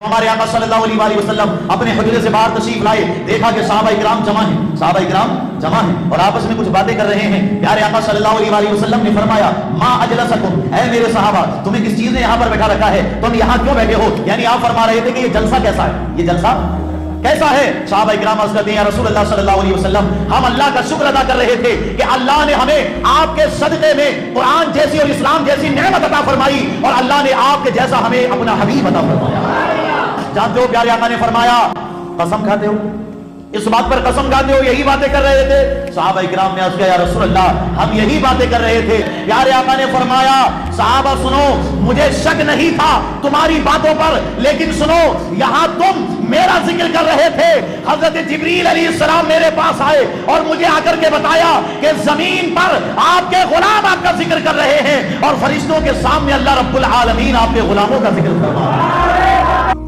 ہمارے آقا صلی اللہ علیہ وسلم اپنے حجرے سے باہر تشریف لائے، دیکھا کہ صحابہ اکرام جمع ہیں اور آپس میں کچھ باتیں کر رہے ہیں۔ پیارے آقا صلی اللہ علیہ وسلم نے فرمایا ما اجلسکم، اے میرے صحابہ تمہیں کس چیز نے یہاں پر بیٹھا رکھا ہے، تم یہاں کیوں بیٹھے ہو؟ یعنی آپ فرما رہے تھے کہ یہ جلسہ کیسا ہے، یہ جلسہ کیسا ہے؟ صحابہ اکرام عرض کرتے ہیں یا رسول اللہ صلی اللہ علیہ وسلم ہم اللہ کا شکر ادا کر رہے تھے کہ اللہ نے ہمیں آپ کے صدقے میں قرآن جیسی اور اسلام جیسی نعمت عطا فرمائی اور اللہ نے آپ کے جیسا ہمیں اپنا حبیب عطا فرمایا۔ جانتے ہو پیارے آقا نے فرمایا قسم کھاتے ہو، اس بات پر قسم کھاتے ہو یہی باتیں کر رہے تھے؟ صحابہ اکرام نے عرض کیا یا رسول اللہ ہم یہی باتیں کر رہے تھے۔ پیارے آقا نے فرمایا صحابہ سنو، مجھے شک نہیں تھا تمہاری باتوں پر، لیکن سنو یہاں تم میرا ذکر کر رہے تھے، حضرت جبریل علیہ السلام میرے پاس آئے اور مجھے آ کر کے بتایا کہ زمین پر آپ کے غلام آپ کا ذکر کر رہے ہیں اور فرشتوں کے سامنے اللہ رب العالمین آپ کے غلاموں کا ذکر کر رہا ہے۔